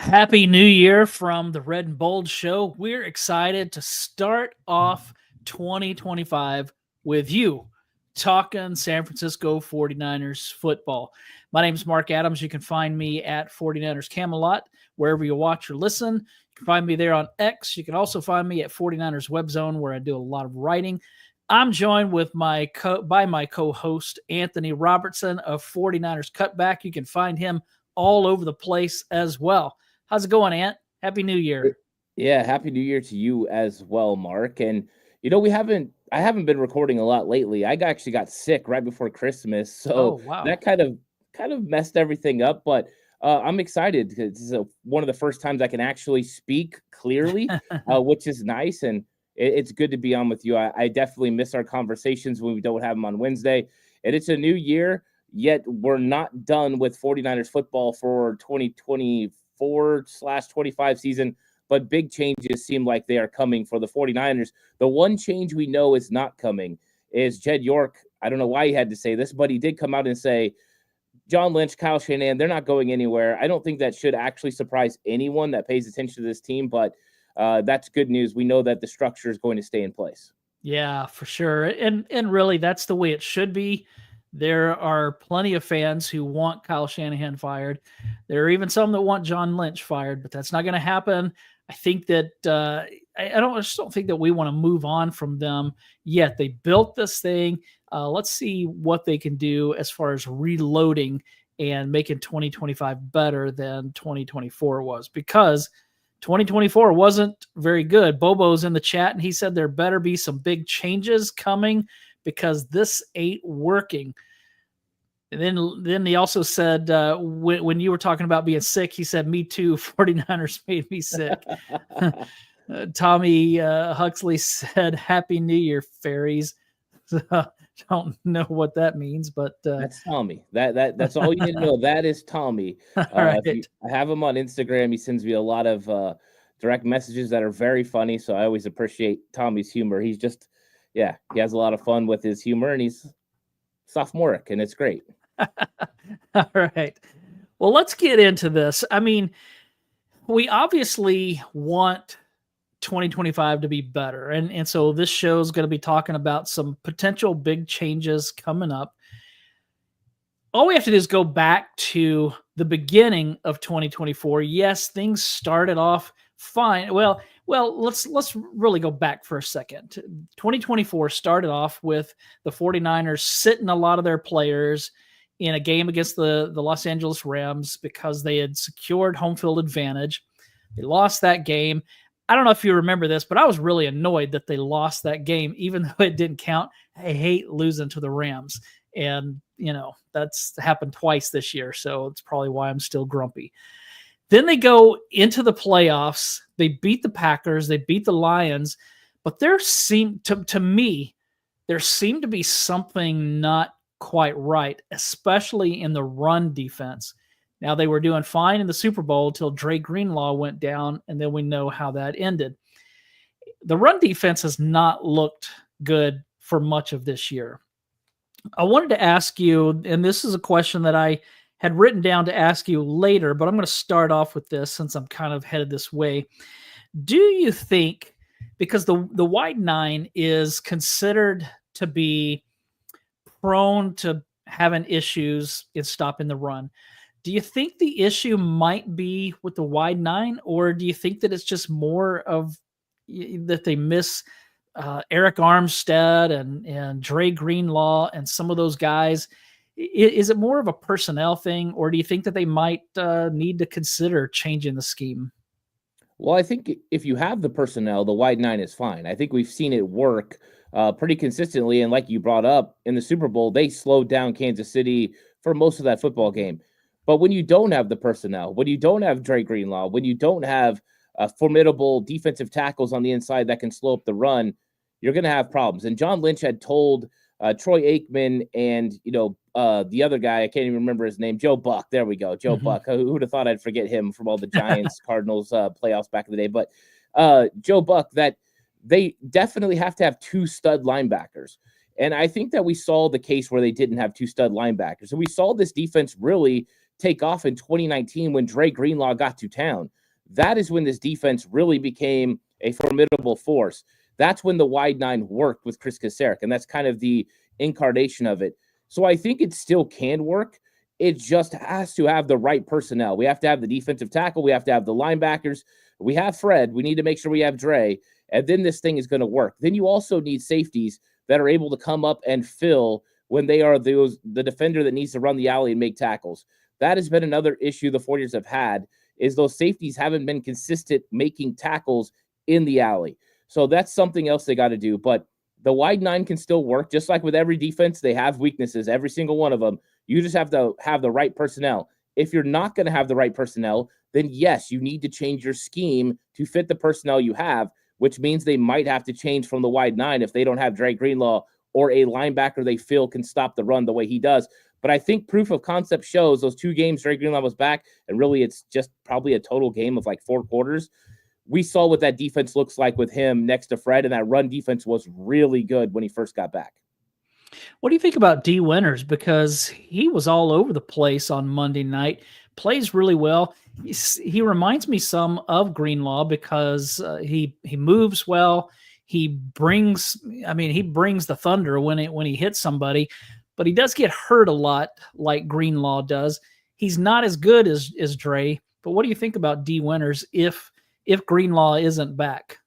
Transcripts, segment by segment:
Happy New Year from the Red and Bold Show. We're excited to start off 2025 with you talking San Francisco 49ers football. My name is Marc Adams. You can find me at 49ers Camelot, wherever you watch or listen. You can find me there on X. You can also find me at 49ers Web Zone, where I do a lot of writing. I'm joined with my co-host, Anthony Robertson of 49ers Cutback. You can find him all over the place as well. How's it going, Ant? Happy New Year. Yeah, happy New Year to you as well, Mark. And I haven't been recording a lot lately. Actually got sick right before Christmas, so wow. that kind of messed everything up. But I'm excited because this is one of the first times I can actually speak clearly, which is nice, and it's good to be on with you. I definitely miss our conversations when we don't have them on Wednesday, and it's a new year. Yet we're not done with 49ers football for 2024/25 season, but big changes seem like they are coming for the 49ers. The one change we know is not coming is Jed York. I don't know why he had to say this, but he did come out and say, John Lynch, Kyle Shanahan, they're not going anywhere. I don't think that should actually surprise anyone that pays attention to this team, but that's good news. We know that the structure is going to stay in place. Yeah, for sure. And really, that's the way it should be. There are plenty of fans who want Kyle Shanahan fired. There are even some that want John Lynch fired, but that's not going to happen. I think that I just don't think that we want to move on from them yet. They built this thing. Let's see what they can do as far as reloading and making 2025 better than 2024 was, because 2024 wasn't very good. Bobo's in the chat, and he said there better be some big changes coming because this ain't working. And then he also said, when you were talking about being sick, he said, me too, 49ers made me sick. Tommy Huxley said, Happy New Year, fairies. Don't know what that means, but that's Tommy. That's all you need to know. That is Tommy. Right. I have him on Instagram. He sends me a lot of direct messages that are very funny, so I always appreciate Tommy's humor. He's just, he has a lot of fun with his humor, and he's sophomoric, and it's great. All right. Well, let's get into this. I mean, we obviously want 2025 to be better. And so this show is going to be talking about some potential big changes coming up. All we have to do is go back to the beginning of 2024. Yes, things started off fine. Well, let's really go back for a second. 2024 started off with the 49ers sitting a lot of their players in a game against the Los Angeles Rams because they had secured home field advantage. They lost that game. I don't know if you remember this, but I was really annoyed that they lost that game, even though it didn't count. I hate losing to the Rams. And, that's happened twice this year, so it's probably why I'm still grumpy. Then they go into the playoffs. They beat the Packers. They beat the Lions. But there seemed to me to be something not quite right, especially in the run defense. Now, they were doing fine in the Super Bowl until Dre Greenlaw went down, and then we know how that ended. The run defense has not looked good for much of this year. I wanted to ask you, and this is a question that I had written down to ask you later, but I'm going to start off with this since I'm kind of headed this way. Do you think, because the wide nine is considered to be prone to having issues in stopping the run, do you think the issue might be with the wide nine, or do you think that it's just more of that they miss Eric Armstead and Dre Greenlaw and some of those guys? Is it more of a personnel thing, or do you think that they might need to consider changing the scheme? Well, I think if you have the personnel, the wide nine is fine. I think we've seen it work pretty consistently. And like you brought up, in the Super Bowl, they slowed down Kansas City for most of that football game. But when you don't have the personnel, when you don't have Dre Greenlaw, when you don't have formidable defensive tackles on the inside that can slow up the run, you're going to have problems. And John Lynch had told Troy Aikman and, the other guy, I can't even remember his name, Joe Buck. There we go. Joe Buck. Who would have thought I'd forget him from all the Giants, Cardinals playoffs back in the day. But Joe Buck, that they definitely have to have two stud linebackers. And I think that we saw the case where they didn't have two stud linebackers. So we saw this defense really take off in 2019 when Dre Greenlaw got to town. That is when this defense really became a formidable force. That's when the wide nine worked with Chris Kasarik, and that's kind of the incarnation of it. So I think it still can work. It just has to have the right personnel. We have to have the defensive tackle. We have to have the linebackers. We have Fred. We need to make sure we have Dre. And then this thing is going to work. Then you also need safeties that are able to come up and fill when they are the defender that needs to run the alley and make tackles. That has been another issue the 49ers have had, is those safeties haven't been consistent making tackles in the alley. So that's something else they got to do. But the wide nine can still work. Just like with every defense, they have weaknesses, every single one of them. You just have to have the right personnel. If you're not going to have the right personnel, then yes, you need to change your scheme to fit the personnel you have, which means they might have to change from the wide nine if they don't have Dre Greenlaw or a linebacker they feel can stop the run the way he does. But I think proof of concept shows those 2 games Dre Greenlaw was back, and really it's just probably a total game of like 4 quarters. We saw what that defense looks like with him next to Fred, and that run defense was really good when he first got back. What do you think about D. Winters? Because he was all over the place on Monday night, plays really well. He reminds me some of Greenlaw because he moves well. He brings the thunder when he hits somebody, but he does get hurt a lot like Greenlaw does. He's not as good as Dre. But what do you think about D. Winters if Greenlaw isn't back?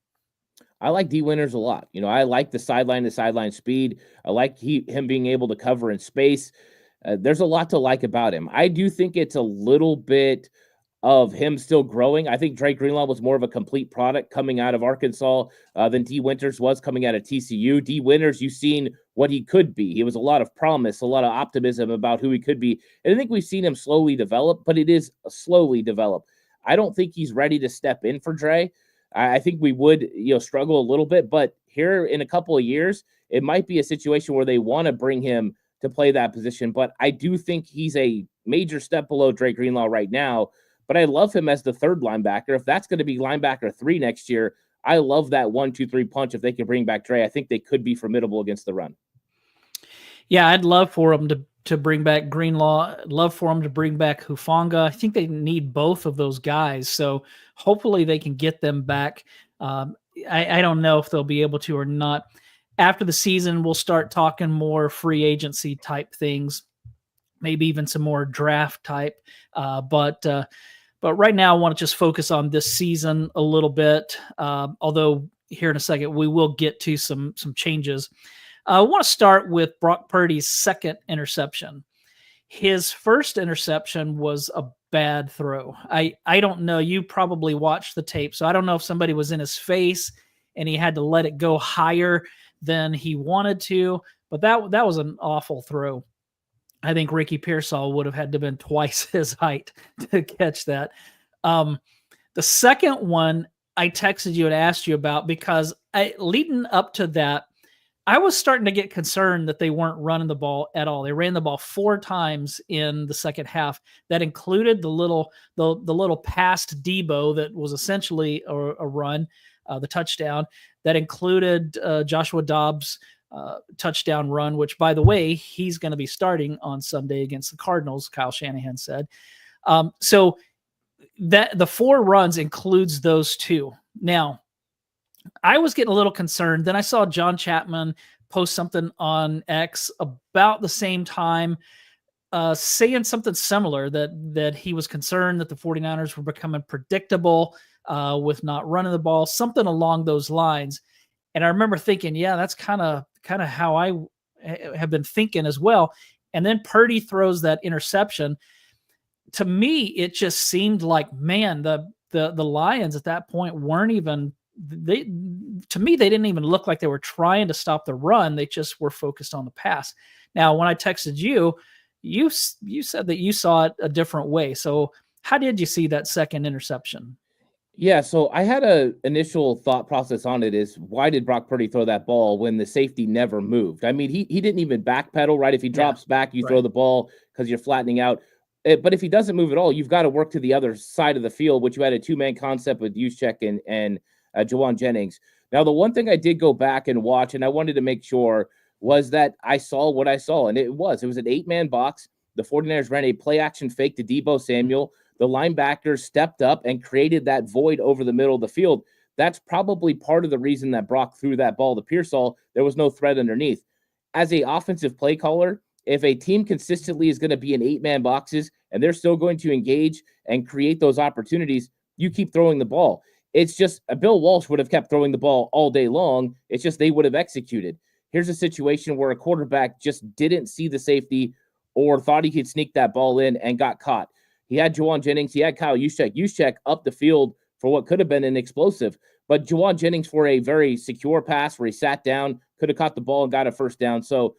I like D. Winters a lot. I like the sideline speed. I like him being able to cover in space. There's a lot to like about him. I do think it's a little bit of him still growing. I think Dre Greenlaw was more of a complete product coming out of Arkansas than D. Winters was coming out of TCU. D. Winters, you've seen what he could be. He was a lot of promise, a lot of optimism about who he could be. And I think we've seen him slowly develop, but it is slowly develop. I don't think he's ready to step in for Dre. I think we would, struggle a little bit, but here in a couple of years, it might be a situation where they want to bring him to play that position. But I do think he's a major step below Dre Greenlaw right now. But I love him as the third linebacker. If that's going to be linebacker 3 next year, I love that 1-2-3 punch. If they can bring back Dre, I think they could be formidable against the run. Yeah, I'd love for him to bring back Greenlaw. I'd love for him to bring back Hufanga. I think they need both of those guys. So hopefully they can get them back. I don't know if they'll be able to or not. After the season, we'll start talking more free agency type things, maybe even some more draft type. But right now I want to just focus on this season a little bit. Although here in a second, we will get to some changes. I want to start with Brock Purdy's second interception. His first interception was a bad throw. I don't know. You probably watched the tape, so I don't know if somebody was in his face and he had to let it go higher than he wanted to, but that was an awful throw. I think Ricky Pearsall would have had to have been twice his height to catch that. The second one I texted you and asked you about because leading up to that, I was starting to get concerned that they weren't running the ball at all. They ran the ball 4 times in the second half. That included the little pass to Debo that was essentially a run, the touchdown. That included Joshua Dobbs' touchdown run, which, by the way, he's going to be starting on Sunday against the Cardinals, Kyle Shanahan said. So that the 4 runs includes those 2. Now, I was getting a little concerned. Then I saw John Chapman post something on X about the same time, saying something similar, that he was concerned that the 49ers were becoming predictable with not running the ball, something along those lines. And I remember thinking, yeah, that's kind of how I have been thinking as well. And then Purdy throws that interception. To me, it just seemed like, man, the Lions at that point weren't even – they didn't even look like they were trying to stop the run. They just were focused on the pass. Now, when I texted you, you said that you saw it a different way. So how did you see that second interception? Yeah, so I had a initial thought process on it is, why did Brock Purdy throw that ball when the safety never moved? I mean, he didn't even backpedal, right? If he drops back, you throw the ball because you're flattening out. But if he doesn't move at all, you've got to work to the other side of the field, which you had a 2-man concept with Juszczyk and Jawan Jennings. Now, the one thing I did go back and watch, and I wanted to make sure, was that I saw what I saw, and it was an 8-man box. the 49ers ran a play action fake to Deebo Samuel. The linebackers stepped up and created that void over the middle of the field. That's probably part of the reason that Brock threw that ball to Pearsall. There was no threat underneath. As a offensive play caller, if a team consistently is going to be in 8-man boxes and they're still going to engage and create those opportunities, you keep throwing the ball. It's just Bill Walsh would have kept throwing the ball all day long. It's just they would have executed. Here's a situation where a quarterback just didn't see the safety or thought he could sneak that ball in and got caught. He had Juwan Jennings. He had Kyle Juszczyk up the field for what could have been an explosive. But Juwan Jennings for a very secure pass where he sat down, could have caught the ball and got a first down. So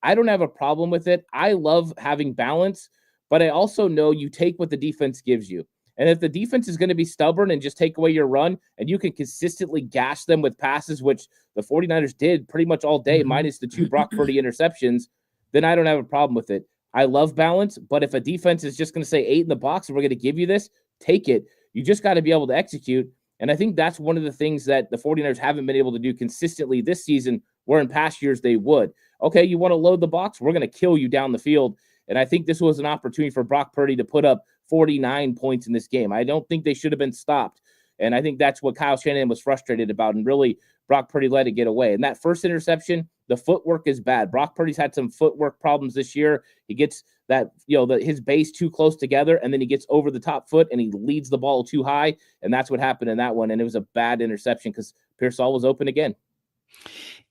I don't have a problem with it. I love having balance, but I also know you take what the defense gives you. And if the defense is going to be stubborn and just take away your run and you can consistently gash them with passes, which the 49ers did pretty much all day, minus the 2 Brock Purdy interceptions, then I don't have a problem with it. I love balance, but if a defense is just going to say 8 in the box and we're going to give you this, take it. You just got to be able to execute. And I think that's one of the things that the 49ers haven't been able to do consistently this season, where in past years they would. Okay, you want to load the box? We're going to kill you down the field. And I think this was an opportunity for Brock Purdy to put up 49 points in this game. I don't think they should have been stopped. And I think that's what Kyle Shanahan was frustrated about. And really, Brock Purdy let it get away. And that first interception, the footwork is bad. Brock Purdy's had some footwork problems this year. He gets that, his base too close together, and then he gets over the top foot and he leads the ball too high. And that's what happened in that one. And it was a bad interception because Pearsall was open again.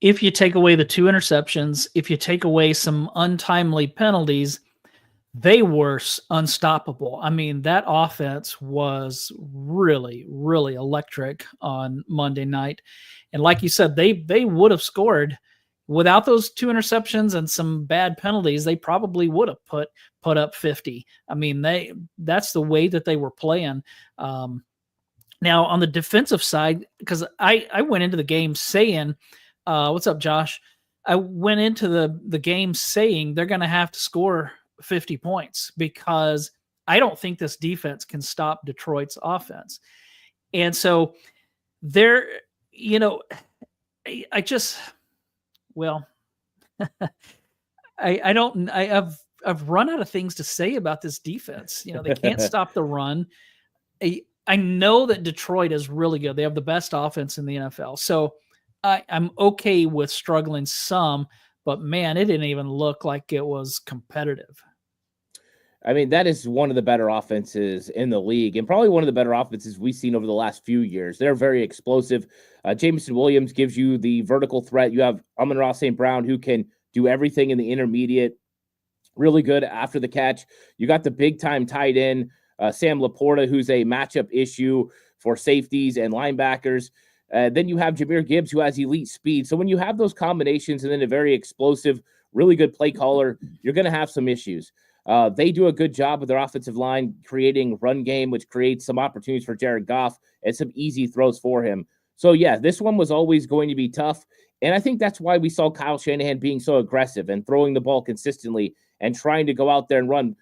If you take away the 2 interceptions, if you take away some untimely penalties, they were unstoppable. I mean, that offense was really, really electric on Monday night. And like you said, they would have scored without those 2 interceptions and some bad penalties. They probably would have put up 50. I mean, that's the way that they were playing. Now on the defensive side, because I went into the game saying, what's up, Josh? I went into the game saying they're going to have to score 50 points because I don't think this defense can stop Detroit's offense. And so there, I've run out of things to say about this defense. They can't stop the run. I know that Detroit is really good. They have the best offense in the NFL. So I'm okay with struggling some, but man, it didn't even look like it was competitive. I mean, that is one of the better offenses in the league and probably one of the better offenses we've seen over the last few years. They're very explosive. Jameson Williams gives you the vertical threat. You have Amon-Ra St. Brown, who can do everything in the intermediate, really good after the catch. You got the big-time tight end, Sam Laporta, who's a matchup issue for safeties and linebackers. Then you have Jahmyr Gibbs, who has elite speed. So when you have those combinations and then a very explosive, really good play caller, you're going to have some issues. They do a good job with their offensive line creating run game, which creates some opportunities for Jared Goff and some easy throws for him. So, yeah, this one was always going to be tough. And I think that's why we saw Kyle Shanahan being so aggressive and throwing the ball consistently and trying to go out there and run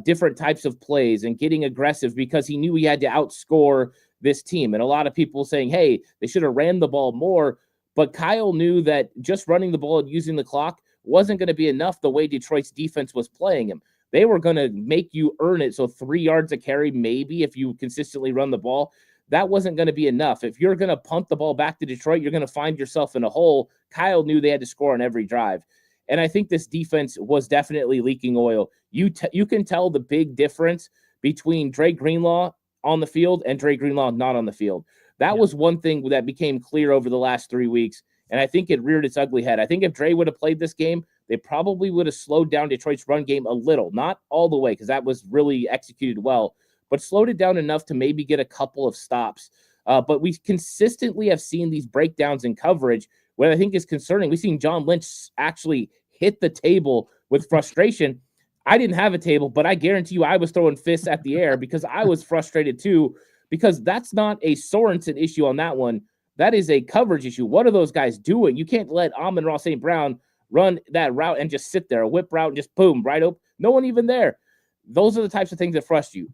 different types of plays and getting aggressive because he knew he had to outscore this team. And a lot of people saying, hey, they should have ran the ball more. But Kyle knew that just running the ball and using the clock wasn't going to be enough the way Detroit's defense was playing him. They were going to make you earn it. So 3 yards a carry, maybe if you consistently run the ball, that wasn't going to be enough. If you're going to punt the ball back to Detroit, you're going to find yourself in a hole. Kyle knew they had to score on every drive. And I think this defense was definitely leaking oil. You can tell the big difference between Dre Greenlaw on the field and Dre Greenlaw not on the field. That was one thing that became clear over the last 3 weeks. And I think it reared its ugly head. I think if Dre would have played this game, they probably would have slowed down Detroit's run game a little, not all the way, because that was really executed well, but slowed it down enough to maybe get a couple of stops. But we consistently have seen these breakdowns in coverage, what I think is concerning. We've seen John Lynch actually hit the table with frustration. I didn't have a table, but I guarantee you I was throwing fists at the air because I was frustrated too, because that's not a Sorensen issue on that one. That is a coverage issue. What are those guys doing? You can't let Amon-Ra St. Brown run that route and just sit there, a whip route and just boom, right open. No one even there. Those are the types of things that frustrate you.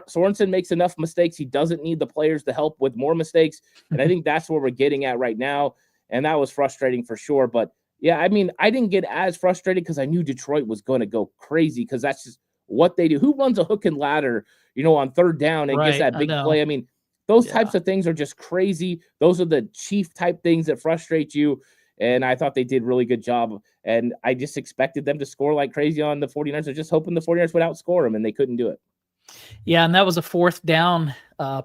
Sorensen makes enough mistakes. He doesn't need the players to help with more mistakes. And I think that's where we're getting at right now. And that was frustrating for sure. But Yeah, I mean, I didn't get as frustrated because I knew Detroit was going to go crazy because that's just what they do. Who runs a hook and ladder, on third down and gets Right. that I big know. play? I mean, those Yeah. types of things are just crazy. Those are the chief type things that frustrate you. And I thought they did really good job. And I just expected them to score like crazy on the 49ers. I was just hoping the 49ers would outscore them, and they couldn't do it. Yeah, and that was a fourth down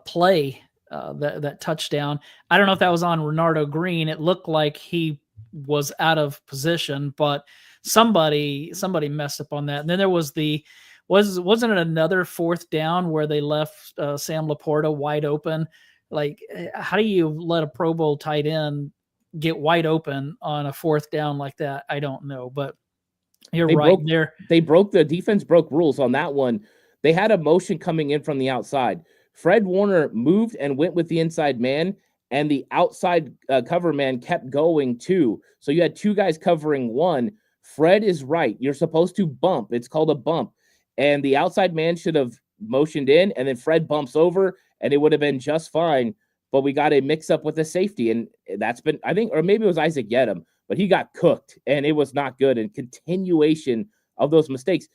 play, that touchdown. I don't know if that was on Renardo Green. It looked like he was out of position, but somebody messed up on that. And then there was wasn't it another fourth down where they left Sam Laporta wide open? Like, how do you let a Pro Bowl tight end get wide open on a fourth down like that? I don't know, but you're right there. The defense broke rules on that one. They had a motion coming in from the outside. Fred Warner moved and went with the inside man, and the outside cover man kept going too. So you had two guys covering one. Fred is right. You're supposed to bump. It's called a bump. And the outside man should have motioned in, and then Fred bumps over, and it would have been just fine. But we got a mix up with the safety, and that's been, I think, or maybe it was Isaac Yedem, but he got cooked, and it was not good. And continuation of those mistakes.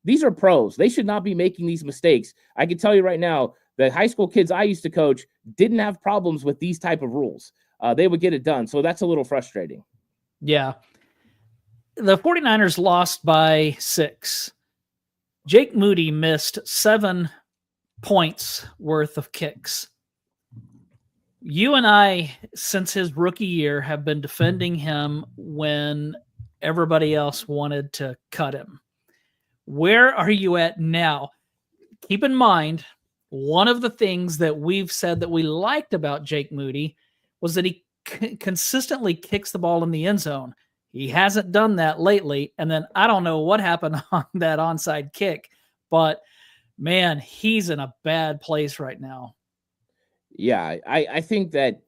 These are pros. They should not be making these mistakes. I can tell you right now, the high school kids I used to coach didn't have problems with these type of rules. They would get it done. So that's a little frustrating. Yeah. The 49ers lost by 6. Jake Moody missed 7 points worth of kicks. You and I, since his rookie year, have been defending him when everybody else wanted to cut him. Where are you at now? Keep in mind, one of the things that we've said that we liked about Jake Moody was that he consistently kicks the ball in the end zone. He hasn't done that lately. And then I don't know what happened on that onside kick, but man, he's in a bad place right now. Yeah, I think that,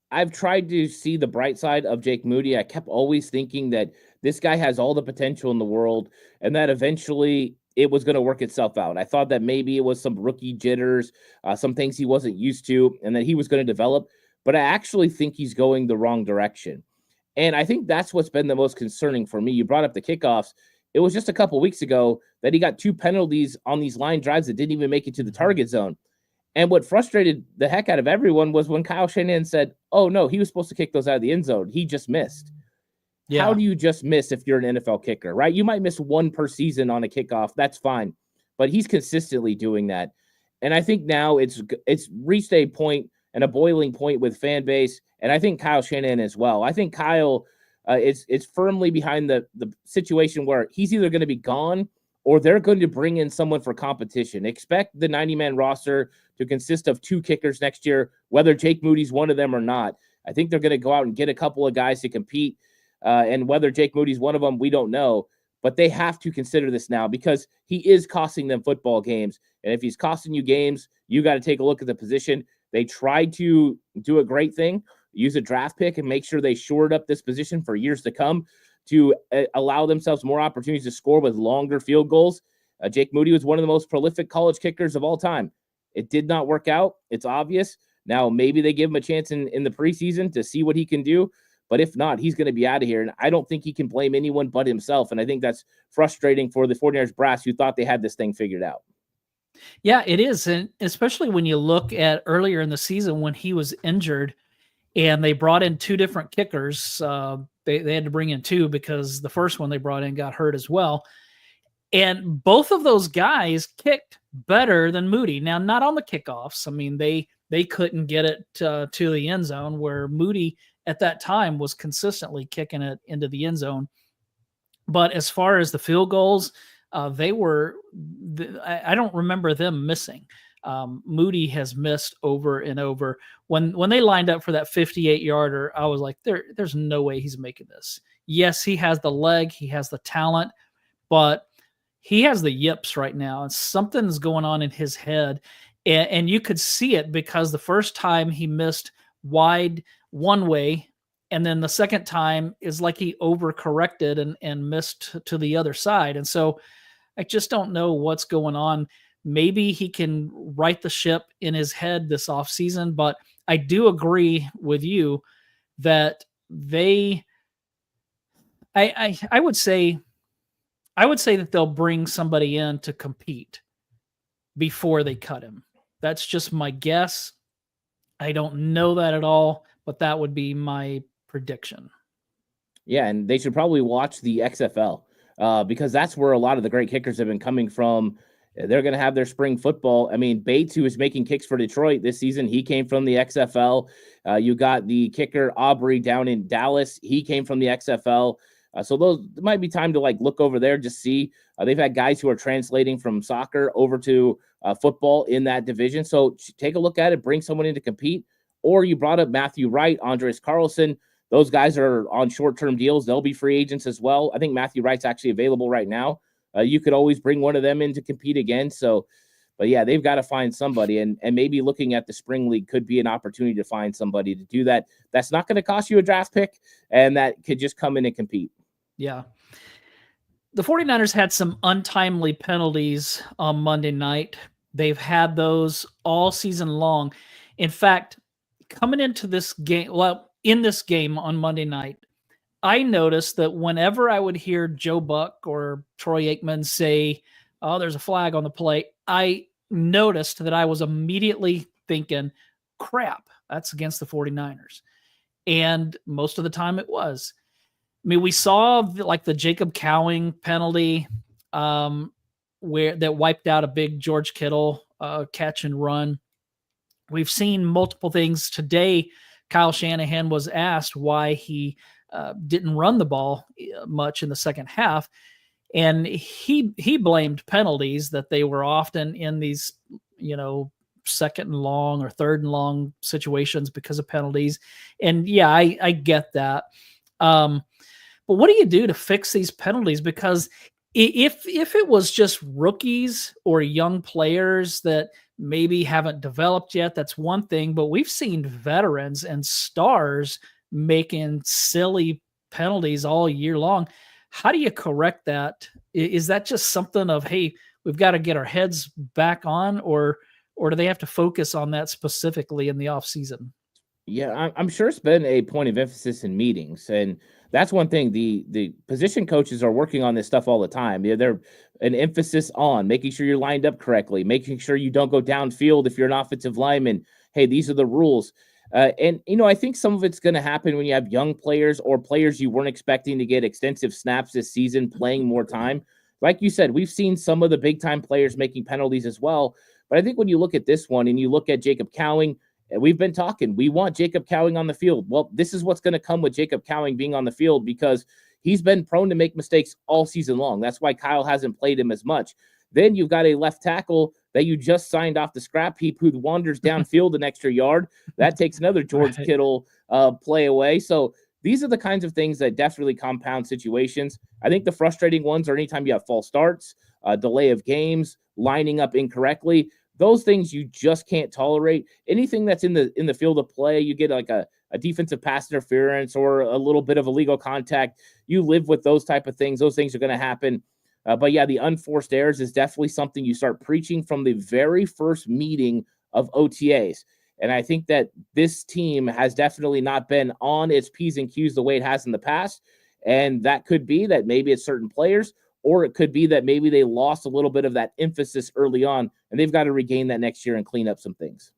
I've tried to see the bright side of Jake Moody. I kept always thinking that this guy has all the potential in the world and that eventually it was going to work itself out. I thought that maybe it was some rookie jitters, some things he wasn't used to, and that he was going to develop. But I actually think he's going the wrong direction. And I think that's what's been the most concerning for me. You brought up the kickoffs. It was just a couple weeks ago that he got 2 penalties on these line drives that didn't even make it to the target zone. And what frustrated the heck out of everyone was when Kyle Shanahan said, oh, no, he was supposed to kick those out of the end zone. He just missed. Yeah. How do you just miss if you're an NFL kicker, right? You might miss 1 per season on a kickoff. That's fine. But he's consistently doing that. And I think now it's reached a point and a boiling point with fan base. And I think Kyle Shanahan as well. I think Kyle is firmly behind the situation where he's either going to be gone or they're going to bring in someone for competition. Expect the 90-man roster to consist of 2 kickers next year, whether Jake Moody's one of them or not. I think they're going to go out and get a couple of guys to compete. And whether Jake Moody's one of them, we don't know. But they have to consider this now because he is costing them football games. And if he's costing you games, you got to take a look at the position. They tried to do a great thing, use a draft pick and make sure they shored up this position for years to come to allow themselves more opportunities to score with longer field goals. Jake Moody was one of the most prolific college kickers of all time. It did not work out. It's obvious. Now, maybe they give him a chance in the preseason to see what he can do. But if not, he's going to be out of here. And I don't think he can blame anyone but himself. And I think that's frustrating for the 49ers brass who thought they had this thing figured out. Yeah, it is. And especially when you look at earlier in the season when he was injured and they brought in 2 different kickers. They had to bring in 2 because the first one they brought in got hurt as well. And both of those guys kicked better than Moody. Now, not on the kickoffs. I mean, they couldn't get it to the end zone where Moody at that time was consistently kicking it into the end zone. But as far as the field goals, I don't remember them missing. Moody has missed over and over. When they lined up for that 58-yarder, I was like, there's no way he's making this. Yes, he has the leg, he has the talent, but he has the yips right now, and something's going on in his head. And you could see it because the first time he missed wide one way, and then the second time is like he overcorrected and missed to the other side. And so I just don't know what's going on. Maybe he can right the ship in his head this offseason, but I do agree with you that they I would say that they'll bring somebody in to compete before they cut him. That's just my guess. I don't know that at all, but that would be my prediction. Yeah, and they should probably watch the XFL because that's where a lot of the great kickers have been coming from. They're going to have their spring football. I mean, Bates, who is making kicks for Detroit this season, he came from the XFL. You got the kicker Aubrey down in Dallas. He came from the XFL. So those might be time to like look over there, just see. They've had guys who are translating from soccer over to football in that division. So take a look at it, bring someone in to compete. Or you brought up Matthew Wright, Andres Carlson. Those guys are on short-term deals. They'll be free agents as well. I think Matthew Wright's actually available right now. You could always bring one of them in to compete again. So, but yeah, they've got to find somebody, and maybe looking at the spring league could be an opportunity to find somebody to do that. That's not going to cost you a draft pick, and that could just come in and compete. Yeah. The 49ers had some untimely penalties on Monday night. They've had those all season long. In fact, coming into this game, in this game on Monday night, I noticed that whenever I would hear Joe Buck or Troy Aikman say, "Oh, there's a flag on the play," I noticed that I was immediately thinking, crap, that's against the 49ers. And most of the time it was. I mean, we saw like the Jacob Cowing penalty where that wiped out a big George Kittle catch and run. We've seen multiple things today. Kyle Shanahan was asked why he didn't run the ball much in the second half, and he blamed penalties, that they were often in these, second and long or third and long situations because of penalties. And yeah, I get that. But what do you do to fix these penalties? Because if it was just rookies or young players that maybe haven't developed yet, that's one thing. But we've seen veterans and stars making silly penalties all year long. How do you correct that? Is that just something of, hey, we've got to get our heads back on, or do they have to focus on that specifically in the off season? Yeah, I'm sure it's been a point of emphasis in meetings, and that's one thing. The position coaches are working on this stuff all the time. They're an emphasis on making sure you're lined up correctly, making sure you don't go downfield if you're an offensive lineman. Hey, these are the rules. And I think some of it's going to happen when you have young players or players you weren't expecting to get extensive snaps this season, playing more time. Like you said, we've seen some of the big time players making penalties as well. But I think when you look at this one and you look at Jacob Cowing, and we've been talking, we want Jacob Cowing on the field. Well, this is what's going to come with Jacob Cowing being on the field, because he's been prone to make mistakes all season long. That's why Kyle hasn't played him as much. Then you've got a left tackle that you just signed off the scrap heap who wanders downfield an extra yard. That takes another George Kittle play away. So these are the kinds of things that definitely compound situations. I think the frustrating ones are anytime you have false starts, delay of games, lining up incorrectly. Those things you just can't tolerate. Anything that's in the field of play, you get like a defensive pass interference or a little bit of illegal contact. You live with those type of things. Those things are going to happen. But yeah, the unforced errors is definitely something you start preaching from the very first meeting of OTAs. And I think that this team has definitely not been on its P's and Q's the way it has in the past. And that could be that maybe it's certain players, or it could be that maybe they lost a little bit of that emphasis early on, and they've got to regain that next year and clean up some things.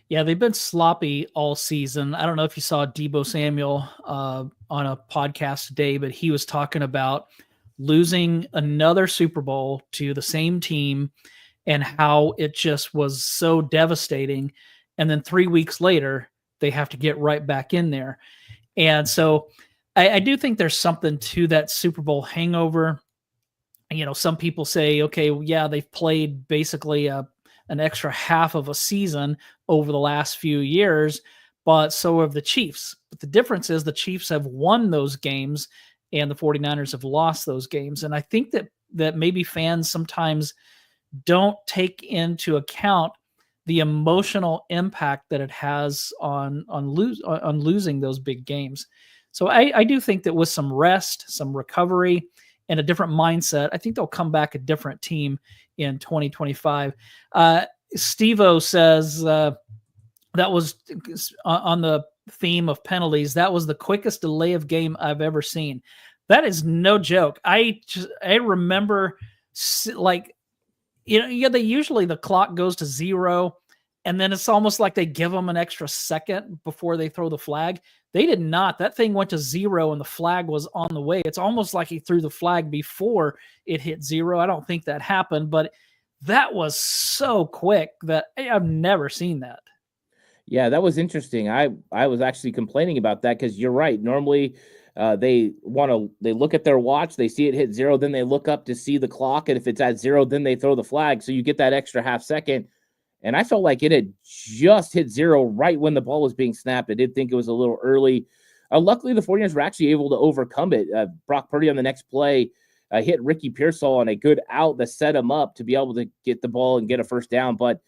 Yeah, they've been sloppy all season. I don't know if you saw Deebo Samuel on a podcast today, but he was talking about losing another Super Bowl to the same team and how it just was so devastating. And then 3 weeks later, they have to get right back in there. And so I do think there's something to that Super Bowl hangover. Some people say, okay, yeah, they've played basically an extra half of a season over the last few years, but so have the Chiefs. But the difference is the Chiefs have won those games and the 49ers have lost those games. And I think that maybe fans sometimes don't take into account the emotional impact that it has on losing those big games. So I do think that with some rest, some recovery, and a different mindset, I think they'll come back a different team in 2025. Steve-O says that was on the theme of penalties. That was the quickest delay of game I've ever seen. That is no joke. I remember like, they usually the clock goes to 0 and then it's almost like they give them an extra second before they throw the flag. They did not. That thing went to 0 and the flag was on the way. It's almost like he threw the flag before it hit 0. I don't think that happened, but that was so quick that I've never seen that. Yeah, that was interesting. I was actually complaining about that because you're right. Normally, they look at their watch, they see it hit 0, then they look up to see the clock, and if it's at 0, then they throw the flag. So you get that extra half second. And I felt like it had just hit 0 right when the ball was being snapped. I did think it was a little early. Luckily, the 49ers were actually able to overcome it. Brock Purdy on the next play hit Ricky Pearsall on a good out that set him up to be able to get the ball and get a first down. But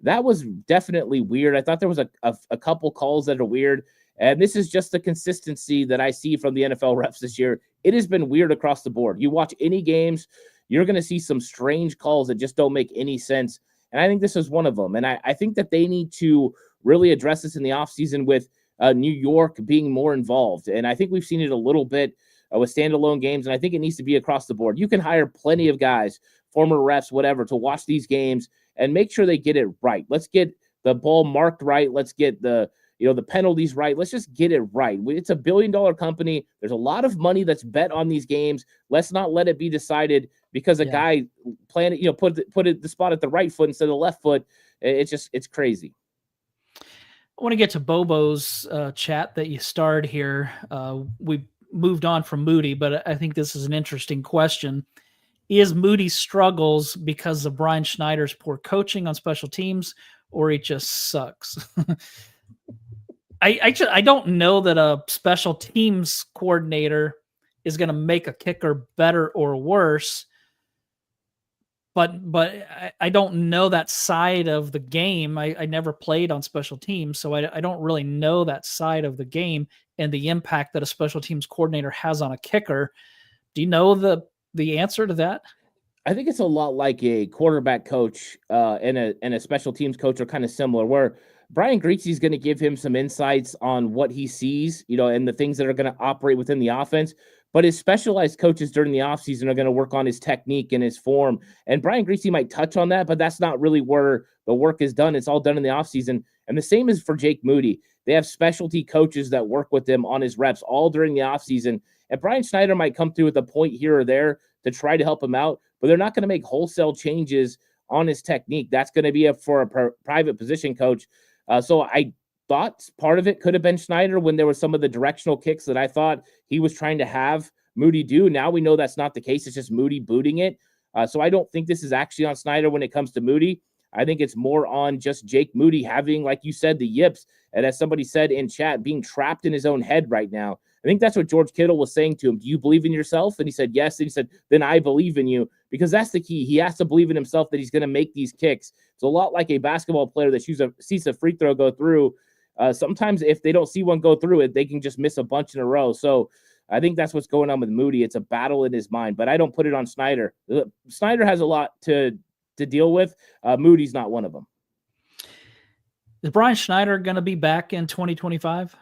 that was definitely weird. I thought there was a couple calls that are weird. And this is just the consistency that I see from the NFL refs this year. It has been weird across the board. You watch any games, you're going to see some strange calls that just don't make any sense. And I think this is one of them. And I think that they need to really address this in the offseason with New York being more involved. And I think we've seen it a little bit with standalone games. And I think it needs to be across the board. You can hire plenty of guys, former refs, whatever, to watch these games and make sure they get it right. Let's get the ball marked right. Let's get the penalties right. Let's just get it right. It's $1 billion company. There's a lot of money that's bet on these games. Let's not let it be decided because a guy put the spot at the right foot instead of the left foot. It's crazy. I want to get to Bobo's chat that you starred here. We moved on from Moody, but I think this is an interesting question. Is Moody's struggles because of Brian Schneider's poor coaching on special teams, or he just sucks? I don't know that a special teams coordinator is going to make a kicker better or worse, but I don't know that side of the game. I never played on special teams, so I don't really know that side of the game and the impact that a special teams coordinator has on a kicker. Do you know the answer to that? I think it's a lot like a quarterback coach and a special teams coach are kind of similar, where Brian Greasy is going to give him some insights on what he sees, and the things that are going to operate within the offense. But his specialized coaches during the offseason are going to work on his technique and his form. And Brian Greasy might touch on that, but that's not really where the work is done. It's all done in the offseason. And the same is for Jake Moody. They have specialty coaches that work with them on his reps all during the offseason. And Brian Schneider might come through with a point here or there to try to help him out, but they're not going to make wholesale changes on his technique. That's going to be for a private position coach. So I thought part of it could have been Schneider when there were some of the directional kicks that I thought he was trying to have Moody do. Now we know that's not the case. It's just Moody booting it. So I don't think this is actually on Schneider when it comes to Moody. I think it's more on just Jake Moody having, like you said, the yips. And as somebody said in chat, being trapped in his own head right now. I think that's what George Kittle was saying to him. Do you believe in yourself? And he said, yes. And he said, then I believe in you, because that's the key. He has to believe in himself that he's going to make these kicks. It's a lot like a basketball player that sees a free throw go through. Sometimes if they don't see one go through it, they can just miss a bunch in a row. So I think that's what's going on with Moody. It's a battle in his mind, but I don't put it on Schneider. Schneider has a lot to deal with. Moody's not one of them. Is Brian Schneider going to be back in 2025?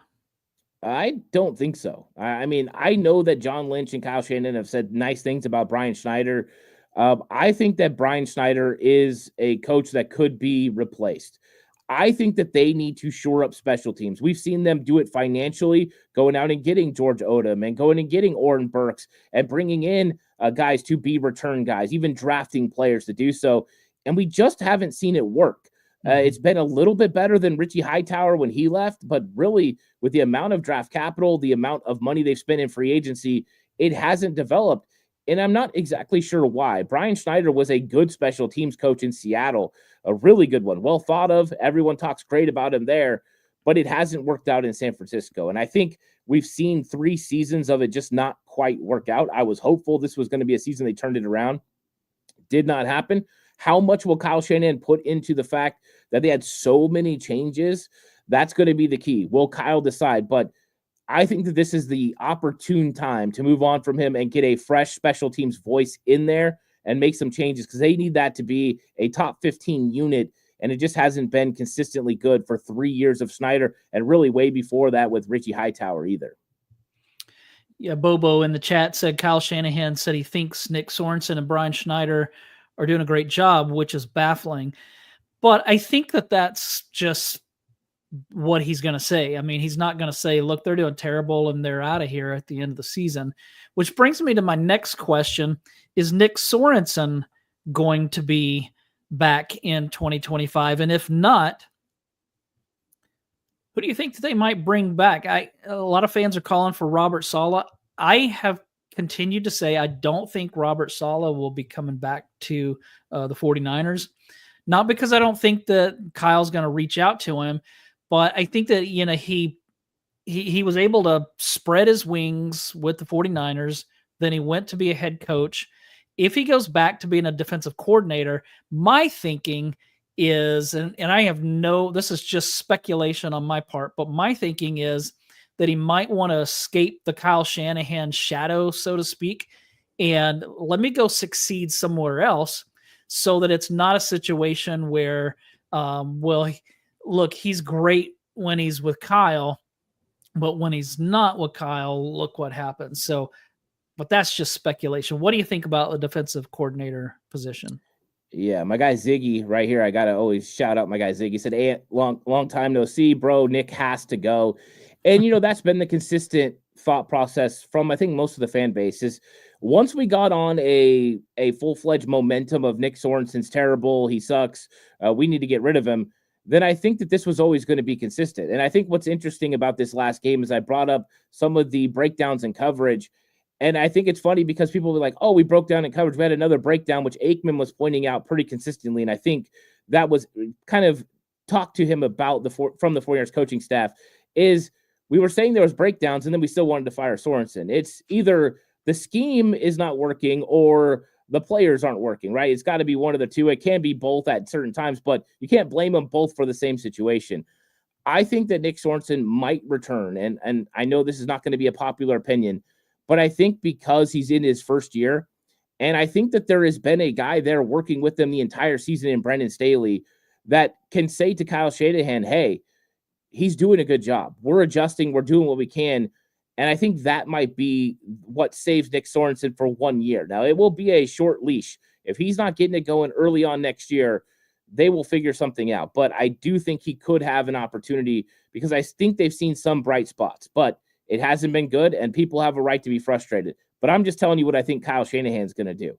I don't think so. I mean, I know that John Lynch and Kyle Shanahan have said nice things about Brian Schneider. I think that Brian Schneider is a coach that could be replaced. I think that they need to shore up special teams. We've seen them do it financially, going out and getting George Odom and going and getting Oren Burks and bringing in guys to be return guys, even drafting players to do so. And we just haven't seen it work. It's been a little bit better than Richie Hightower when he left, but really with the amount of draft capital, the amount of money they've spent in free agency, it hasn't developed. And I'm not exactly sure why. Brian Schneider was a good special teams coach in Seattle, a really good one, well thought of. Everyone talks great about him there, but it hasn't worked out in San Francisco. And I think we've seen 3 seasons of it just not quite work out. I was hopeful this was going to be a season they turned it around. Did not happen. How much will Kyle Shanahan put into the fact that they had so many changes? That's going to be the key. Will Kyle decide? But I think that this is the opportune time to move on from him and get a fresh special teams voice in there and make some changes, because they need that to be a top 15 unit. And it just hasn't been consistently good for 3 years of Schneider, and really way before that with Richie Hightower either. Yeah, Bobo in the chat said Kyle Shanahan said he thinks Nick Sorensen and Brian Schneider are doing a great job, which is baffling. But I think that that's just what he's going to say. I mean, he's not going to say, look, they're doing terrible and they're out of here at the end of the season, which brings me to my next question. Is Nick Sorensen going to be back in 2025? And if not, who do you think that they might bring back? A lot of fans are calling for Robert Saleh. I have continued to say I don't think Robert Saleh will be coming back to the 49ers. Not because I don't think that Kyle's going to reach out to him, but I think that, you know, he was able to spread his wings with the 49ers. Then he went to be a head coach. If he goes back to being a defensive coordinator, my thinking is, and I have this is just speculation on my part, but my thinking is that he might want to escape the Kyle Shanahan shadow, so to speak, and let me go succeed somewhere else so that it's not a situation where, look, he's great when he's with Kyle, but when he's not with Kyle, look what happens. So, but that's just speculation. What do you think about the defensive coordinator position? Yeah, my guy Ziggy right here. I gotta always shout out my guy Ziggy. He said, "Hey, long time no see, bro. Nick has to go." And you know, that's been the consistent thought process from I think most of the fan base is once we got on a full-fledged momentum of Nick Sorensen's terrible, he sucks, we need to get rid of him, then I think that this was always going to be consistent. And I think what's interesting about this last game is I brought up some of the breakdowns in coverage. And I think it's funny because people were like, oh, we broke down in coverage. We had another breakdown, which Aikman was pointing out pretty consistently. And I think that was kind of talked to him about from the 49ers coaching staff is we were saying there was breakdowns and then we still wanted to fire Sorensen. It's either the scheme is not working or the players aren't working, right? It's got to be one of the two. It can be both at certain times, but you can't blame them both for the same situation. I think that Nick Sorensen might return. And I know this is not going to be a popular opinion, but I think because he's in his first year, and I think that there has been a guy there working with them the entire season in Brandon Staley that can say to Kyle Shanahan, hey, he's doing a good job. We're adjusting. We're doing what we can. And I think that might be what saves Nick Sorensen for 1 year. Now, it will be a short leash. If he's not getting it going early on next year, they will figure something out. But I do think he could have an opportunity because I think they've seen some bright spots. But it hasn't been good, and people have a right to be frustrated. But I'm just telling you what I think Kyle Shanahan's going to do.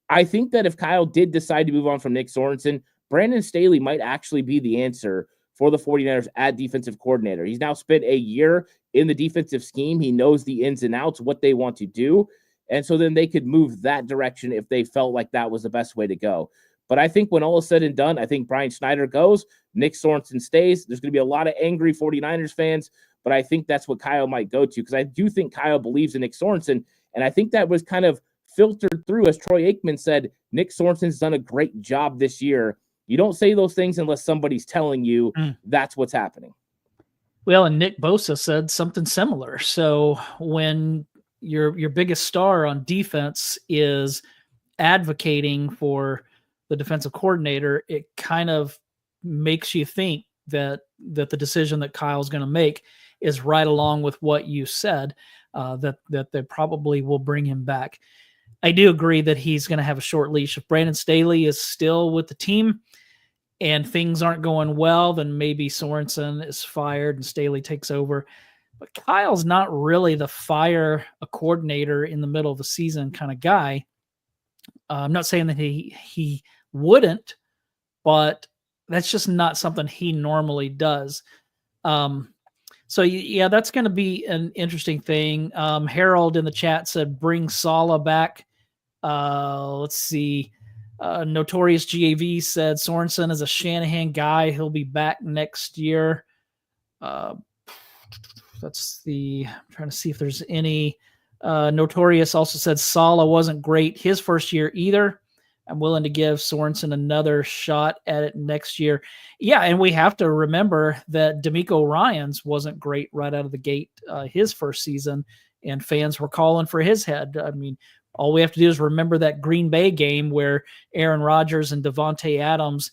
I think that if Kyle did decide to move on from Nick Sorensen, Brandon Staley might actually be the answer for the 49ers at defensive coordinator. He's now spent a year in the defensive scheme. He knows the ins and outs, what they want to do. And so then they could move that direction if they felt like that was the best way to go. But I think when all is said and done, I think Brian Schneider goes, Nick Sorensen stays. There's going to be a lot of angry 49ers fans, but I think that's what Kyle might go to because I do think Kyle believes in Nick Sorensen. And I think that was kind of filtered through, as Troy Aikman said, Nick Sorensen's done a great job this year. You don't say those things unless somebody's telling you that's what's happening. Well, and Nick Bosa said something similar. So when your biggest star on defense is advocating for the defensive coordinator, it kind of makes you think that the decision that Kyle's going to make is right along with what you said, that they probably will bring him back. I do agree that he's going to have a short leash. If Brandon Staley is still with the team and things aren't going well, then maybe Sorensen is fired and Staley takes over. But Kyle's not really the fire a coordinator in the middle of the season kind of guy. I'm not saying that he wouldn't, but that's just not something he normally does. So yeah, that's going to be an interesting thing. Harold in the chat said, bring Saleh back. Let's see. Notorious GAV said Sorensen is a Shanahan guy. He'll be back next year. I'm trying to see if there's any. Notorious also said Saleh wasn't great his first year either. I'm willing to give Sorensen another shot at it next year. Yeah, and we have to remember that D'Amico Ryans wasn't great right out of the gate his first season, and fans were calling for his head. I mean, all we have to do is remember that Green Bay game where Aaron Rodgers and Devontae Adams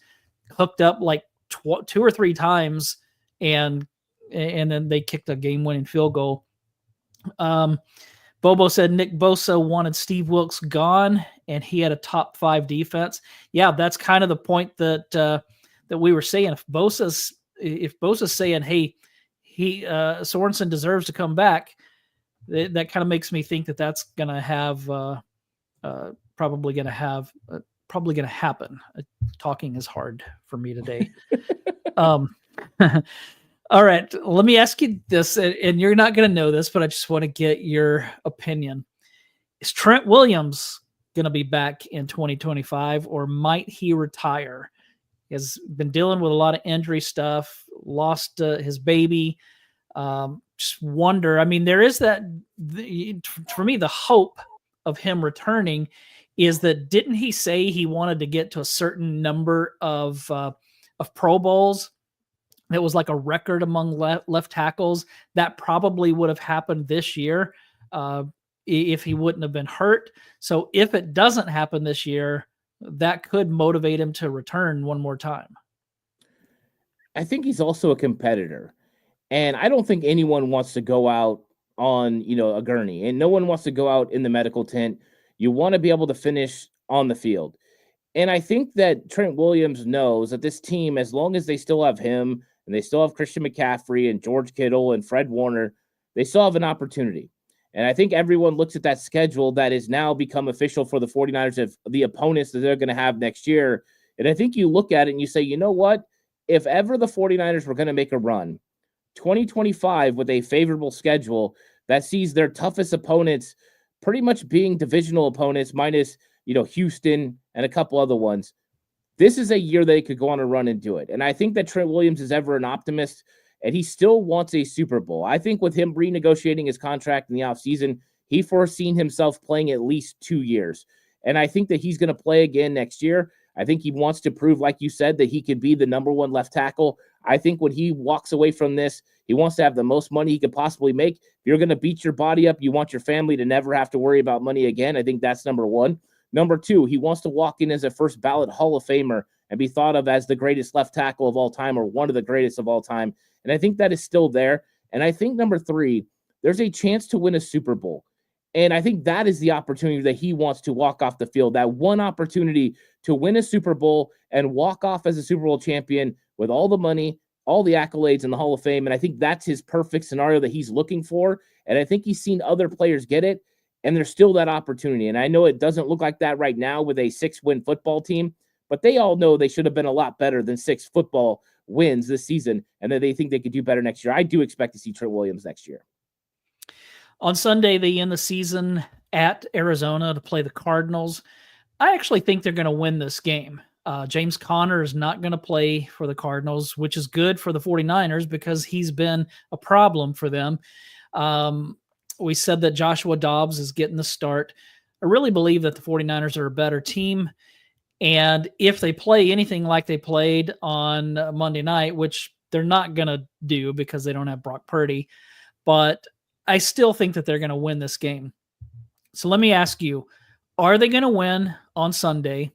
hooked up like 2 or 3 times, and then they kicked a game-winning field goal. Bobo said Nick Bosa wanted Steve Wilkes gone, and he had a top 5 defense. Yeah, that's kind of the point that we were saying. If Bosa's saying, "Hey, Sorensen deserves to come back," that kind of makes me think that that's going to have probably going to happen. Talking is hard for me today. All right, let me ask you this, and you're not going to know this, but I just want to get your opinion. Is Trent Williams going to be back in 2025, or might he retire? He has been dealing with a lot of injury stuff, lost his baby. Just wonder, I mean, there is that, for me, the hope of him returning is that, didn't he say he wanted to get to a certain number of Pro Bowls? That was like a record among left tackles. That probably would have happened this year if he wouldn't have been hurt. So if it doesn't happen this year, that could motivate him to return one more time. I think he's also a competitor. And I don't think anyone wants to go out on, a gurney, and no one wants to go out in the medical tent. You want to be able to finish on the field. And I think that Trent Williams knows that this team, as long as they still have him and they still have Christian McCaffrey and George Kittle and Fred Warner, they still have an opportunity. And I think everyone looks at that schedule that has now become official for the 49ers of the opponents that they're going to have next year. And I think you look at it and you say, you know what? If ever the 49ers were going to make a run, 2025 with a favorable schedule that sees their toughest opponents pretty much being divisional opponents minus, Houston and a couple other ones, this is a year they could go on a run and do it. And I think that Trent Williams is ever an optimist, and he still wants a Super Bowl. I think with him renegotiating his contract in the offseason, he foreseen himself playing at least 2 years. And I think that he's going to play again next year. I think he wants to prove, like you said, that he could be the number 1 left tackle. I think when he walks away from this, he wants to have the most money he could possibly make. If you're going to beat your body up, you want your family to never have to worry about money again. I think that's number 1. Number 2, he wants to walk in as a first ballot Hall of Famer and be thought of as the greatest left tackle of all time, or one of the greatest of all time. And I think that is still there. And I think number 3, there's a chance to win a Super Bowl. And I think that is the opportunity that he wants to walk off the field, that one opportunity to win a Super Bowl and walk off as a Super Bowl champion with all the money, all the accolades in the Hall of Fame. And I think that's his perfect scenario that he's looking for. And I think he's seen other players get it, and there's still that opportunity. And I know it doesn't look like that right now with a 6-win football team, but they all know they should have been a lot better than 6 football wins this season, and that they think they could do better next year. I do expect to see Trent Williams next year. On Sunday, they end the season at Arizona to play the Cardinals. I actually think they're going to win this game. James Conner is not going to play for the Cardinals, which is good for the 49ers because he's been a problem for them. We said that Joshua Dobbs is getting the start. I really believe that the 49ers are a better team. And if they play anything like they played on Monday night, which they're not going to do because they don't have Brock Purdy, but I still think that they're going to win this game. So let me ask you, are they going to win on Sunday?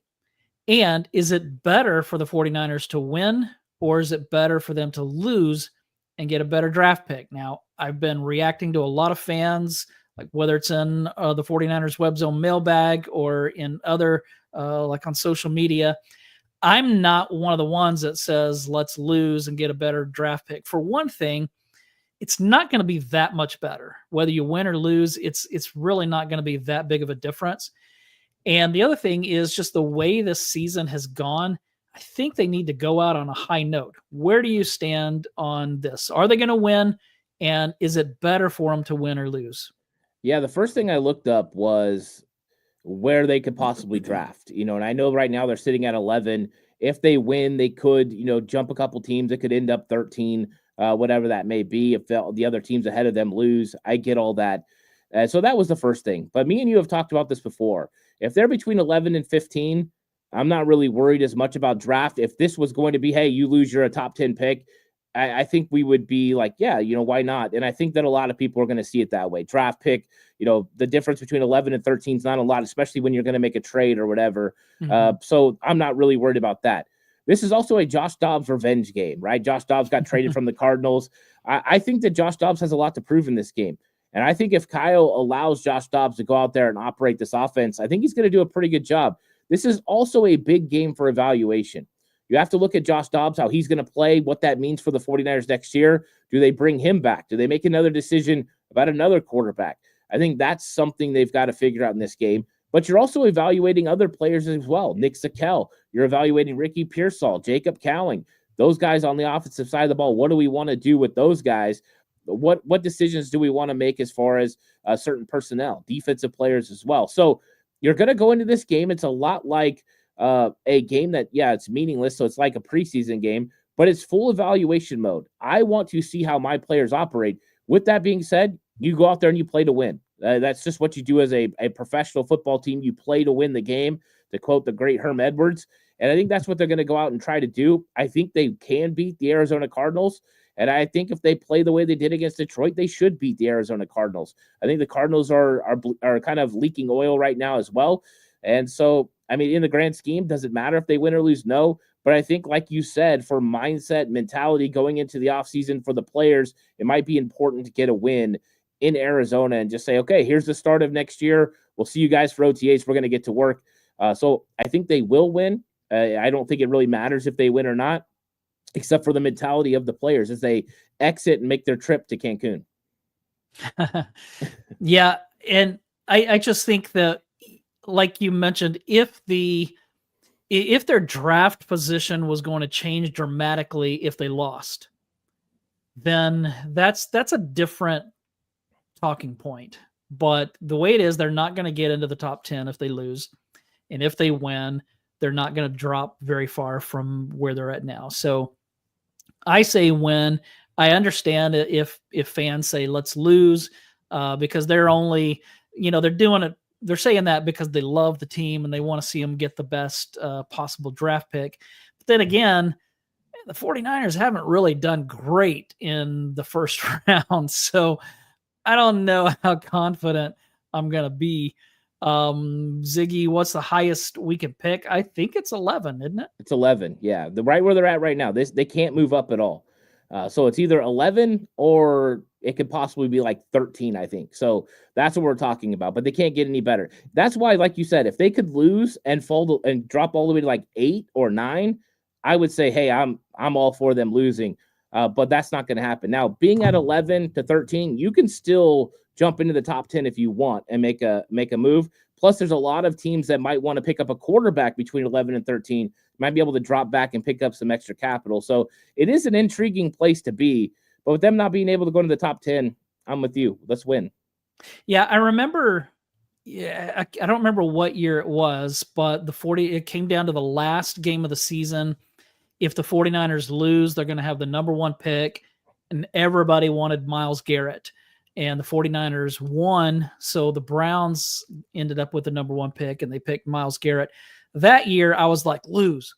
And is it better for the 49ers to win, or is it better for them to lose and get a better draft pick? Now, I've been reacting to a lot of fans, like whether it's in the 49ers Web Zone mailbag or in other, like on social media. I'm not one of the ones that says, let's lose and get a better draft pick. For one thing, it's not going to be that much better. Whether you win or lose, it's really not going to be that big of a difference. And the other thing is just the way this season has gone. I think they need to go out on a high note. Where do you stand on this? Are they going to win? And is it better for them to win or lose? Yeah, the first thing I looked up was where they could possibly draft. And I know right now they're sitting at 11. If they win, they could, jump a couple teams. It could end up 13, whatever that may be. If the other teams ahead of them lose, I get all that. So that was the first thing. But me and you have talked about this before. If they're between 11 and 15, I'm not really worried as much about draft. If this was going to be, hey, you lose, you're a top 10 pick, I think we would be like, yeah, why not? And I think that a lot of people are going to see it that way. Draft pick, the difference between 11 and 13 is not a lot, especially when you're going to make a trade or whatever. Mm-hmm. So I'm not really worried about that. This is also a Josh Dobbs revenge game, right? Josh Dobbs got traded from the Cardinals. I think that Josh Dobbs has a lot to prove in this game. And I think if Kyle allows Josh Dobbs to go out there and operate this offense, I think he's going to do a pretty good job. This is also a big game for evaluation. You have to look at Josh Dobbs, how he's going to play, what that means for the 49ers next year. Do they bring him back? Do they make another decision about another quarterback? I think that's something they've got to figure out in this game. But you're also evaluating other players as well. Nick Zakelj. You're evaluating Ricky Pearsall, Jacob Cowling. Those guys on the offensive side of the ball, what do we want to do with those guys? What decisions do we want to make as far as certain personnel, defensive players as well? So you're going to go into this game. It's a lot like a game that, it's meaningless. So it's like a preseason game, but it's full evaluation mode. I want to see how my players operate. With that being said, you go out there and you play to win. That's just what you do as a professional football team. You play to win the game, to quote the great Herm Edwards. And I think that's what they're going to go out and try to do. I think they can beat the Arizona Cardinals. And I think if they play the way they did against Detroit, they should beat the Arizona Cardinals. I think the Cardinals are kind of leaking oil right now as well. And so, I mean, in the grand scheme, does it matter if they win or lose? No. But I think, like you said, for mindset, mentality going into the offseason for the players, it might be important to get a win in Arizona and just say, okay, here's the start of next year. We'll see you guys for OTAs. We're going to get to work. So I think they will win. I don't think it really matters if they win or not, except for the mentality of the players as they exit and make their trip to Cancun. Yeah. And I just think that, like you mentioned, if their draft position was going to change dramatically if they lost, then that's a different talking point. But the way it is, they're not going to get into the top 10 if they lose. And if they win, they're not going to drop very far from where they're at now. So I say win. I understand if fans say let's lose because they're only, they're doing it. They're saying that because they love the team and they want to see them get the best possible draft pick. But then again, the 49ers haven't really done great in the first round. So I don't know how confident I'm going to be. Ziggy, what's the highest we can pick? I think it's 11, isn't it? It's 11. Yeah. Right where they're at right now. They can't move up at all. So it's either 11 or it could possibly be like 13, I think. So that's what we're talking about, but they can't get any better. That's why, like you said, if they could lose and fall and drop all the way to like 8 or 9, I would say, hey, I'm all for them losing. But that's not going to happen. Now, being at 11 to 13, you can still jump into the top 10 if you want and make a move. Plus, there's a lot of teams that might want to pick up a quarterback between 11 and 13, might be able to drop back and pick up some extra capital. So it is an intriguing place to be. But with them not being able to go into the top 10, I'm with you. Let's win. Yeah, I remember. Yeah, I don't remember what year it was, but it came down to the last game of the season. If the 49ers lose, they're going to have the number 1 pick, and everybody wanted Myles Garrett. And the 49ers won, so the Browns ended up with the number 1 pick, and they picked Myles Garrett. That year, I was like, lose.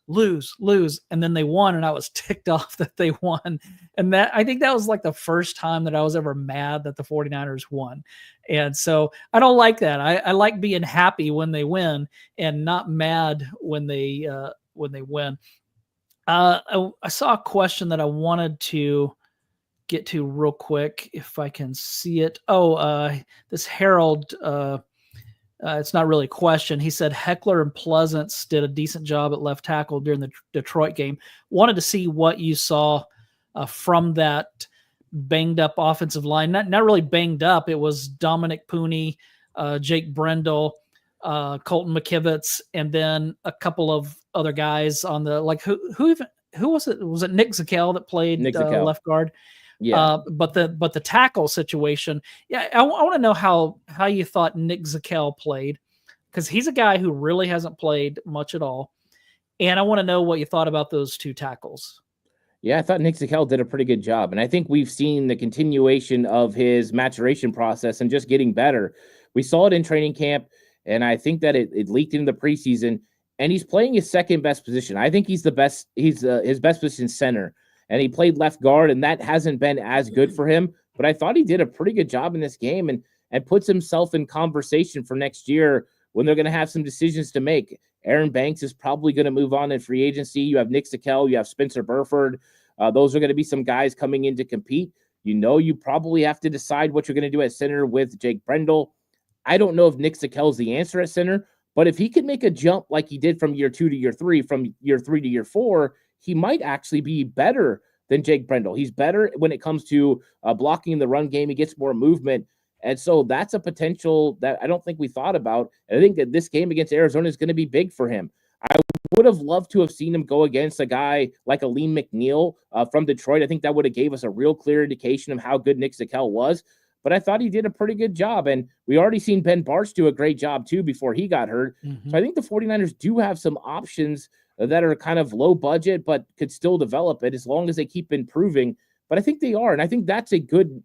And then they won, and I was ticked off that they won. And I think that was like the first time that I was ever mad that the 49ers won. And so I don't like that. I like being happy when they win and not mad when they win. I saw a question that I wanted to get to real quick if I can see it. This Harold, it's not really a question. He said Heckler and Pleasance did a decent job at left tackle during the Detroit game. Wanted to see what you saw from that banged up offensive line. Not really banged up. It was Dominic Pooney, Jake Brendel, Colton McKivitz, and then a couple of other guys on the who was it? Was it Nick Zakelj that played left guard? Yeah. But the tackle situation, I want to know how you thought Nick Zakelj played, because he's a guy who really hasn't played much at all, and I want to know what you thought about those two tackles. Yeah, I thought Nick Zakelj did a pretty good job, and I think we've seen the continuation of his maturation process and just getting better. We saw it in training camp, and I think that it leaked into the preseason, and he's playing his second best position. I think he's the best. He's his best position center, and he played left guard, and that hasn't been as good for him. But I thought he did a pretty good job in this game, and puts himself in conversation for next year when they're going to have some decisions to make. Aaron Banks is probably going to move on in free agency. You have Nick Zakelj, you have Spencer Burford. Those are going to be some guys coming in to compete. You probably have to decide what you're going to do at center with Jake Brendel. I don't know if Nick Zakel's the answer at center, but if he can make a jump like he did from year 2 to year 3, from year 3 to year 4, he might actually be better than Jake Brendel. He's better when it comes to blocking the run game. He gets more movement. And so that's a potential that I don't think we thought about. And I think that this game against Arizona is going to be big for him. I would have loved to have seen him go against a guy like Aleem McNeil from Detroit. I think that would have gave us a real clear indication of how good Nick Zakel was. But I thought he did a pretty good job. And we already seen Ben Bartch do a great job, too, before he got hurt. So I think the 49ers do have some options that are kind of low budget, but could still develop it as long as they keep improving. But I think they are. And I think that's a good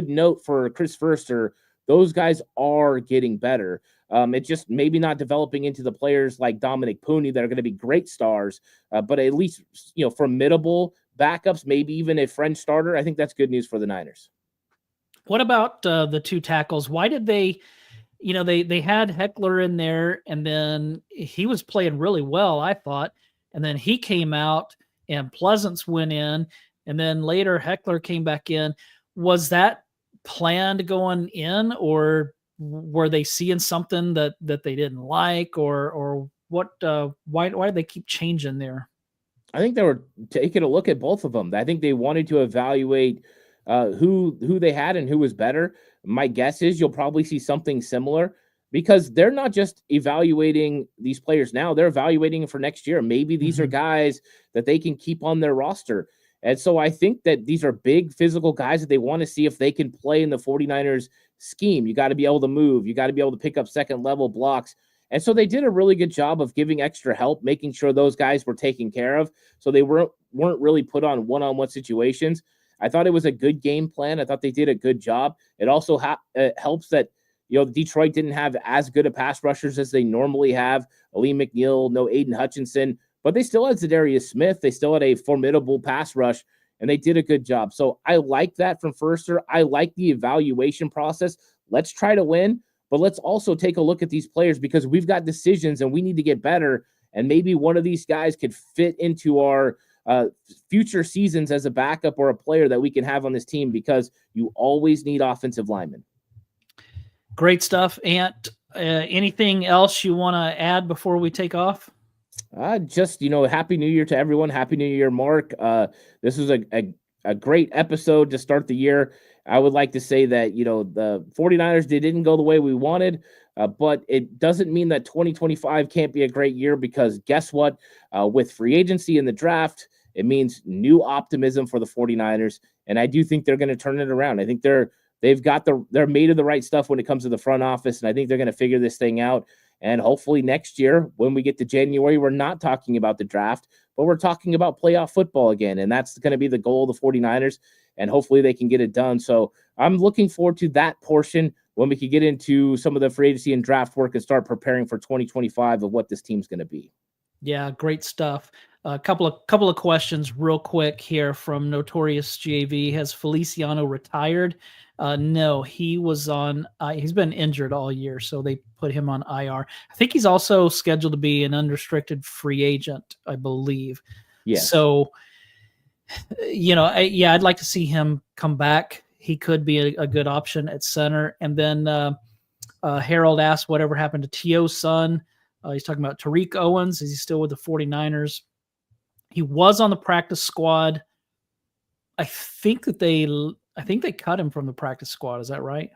note for Chris Foerster. Those guys are getting better. It's just maybe not developing into the players like Dominic Pooney that are going to be great stars, but at least, formidable backups, maybe even a French starter. I think that's good news for the Niners. What about the two tackles? Why did they had Heckler in there, and then he was playing really well, I thought. And then he came out and Pleasance went in, and then later Heckler came back in. Was that planned going in, or were they seeing something that they didn't like, or what? Why did they keep changing there? I think they were taking a look at both of them. I think they wanted to evaluate who they had and who was better. My guess is you'll probably see something similar, because they're not just evaluating these players now, they're evaluating for next year. Maybe these are guys that they can keep on their roster. And so I think that these are big physical guys that they want to see if they can play in the 49ers scheme. You got to be able to move. You got to be able to pick up second level blocks. And so they did a really good job of giving extra help, making sure those guys were taken care of. So they weren't really put on one-on-one situations. I thought it was a good game plan. I thought they did a good job. It also helps that, Detroit didn't have as good a pass rushers as they normally have. Aleem McNeil, no Aiden Hutchinson, but they still had Zadarius Smith. They still had a formidable pass rush, and they did a good job. So I like that from Foerster. I like the evaluation process. Let's try to win, but let's also take a look at these players, because we've got decisions and we need to get better. And maybe one of these guys could fit into our future seasons as a backup or a player that we can have on this team, because you always need offensive linemen. Great stuff. Ant, anything else you want to add before we take off? Just, Happy New Year to everyone. Happy New Year, Mark. This was a great episode to start the year. I would like to say that, the 49ers, they didn't go the way we wanted, but it doesn't mean that 2025 can't be a great year, because guess what? With free agency and the draft, it means new optimism for the 49ers. And I do think they're going to turn it around. I think they're made of the right stuff when it comes to the front office. And I think they're going to figure this thing out. And hopefully next year, when we get to January, we're not talking about the draft, but we're talking about playoff football again. And that's going to be the goal of the 49ers. And hopefully they can get it done. So I'm looking forward to that portion when we can get into some of the free agency and draft work and start preparing for 2025 of what this team's going to be. Yeah, great stuff. A couple of questions real quick here from Notorious JV. Has Feliciano retired? No, he was on. He's been injured all year, so they put him on IR. I think he's also scheduled to be an unrestricted free agent, I believe. Yeah. So, I'd like to see him come back. He could be a good option at center. And then Harold asked whatever happened to T.O.'s son. He's talking about Tariq Owens. Is he still with the 49ers? He was on the practice squad. I think they cut him from the practice squad. Is that right?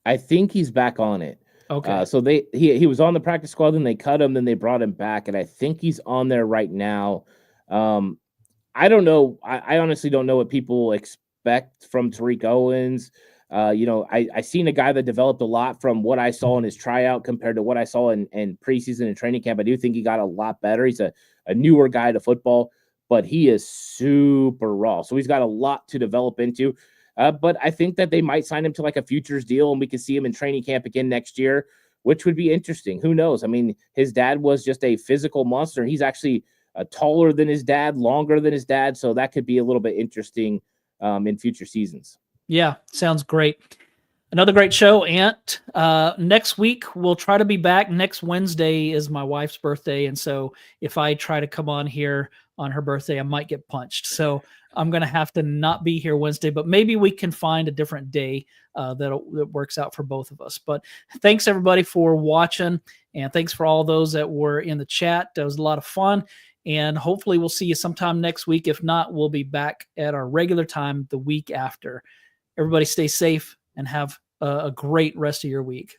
I think he's back on it. Okay. So he was on the practice squad, then they cut him, then they brought him back, and I think he's on there right now. I don't know. I honestly don't know what people expect from Tariq Owens. I seen a guy that developed a lot from what I saw in his tryout compared to what I saw in preseason and training camp. I do think he got a lot better. He's a newer guy to football, but he is super raw. So he's got a lot to develop into. But I think that they might sign him to like a futures deal, and we could see him in training camp again next year, which would be interesting. Who knows? I mean, his dad was just a physical monster. He's actually taller than his dad, longer than his dad. So that could be a little bit interesting in future seasons. Yeah, sounds great. Another great show, Ant. Next week, we'll try to be back. Next Wednesday is my wife's birthday, and so if I try to come on here on her birthday, I might get punched. So I'm going to have to not be here Wednesday, but maybe we can find a different day that works out for both of us. But thanks everybody for watching, and thanks for all those that were in the chat. That was a lot of fun, and hopefully we'll see you sometime next week. If not, we'll be back at our regular time the week after. Everybody stay safe and have a great rest of your week.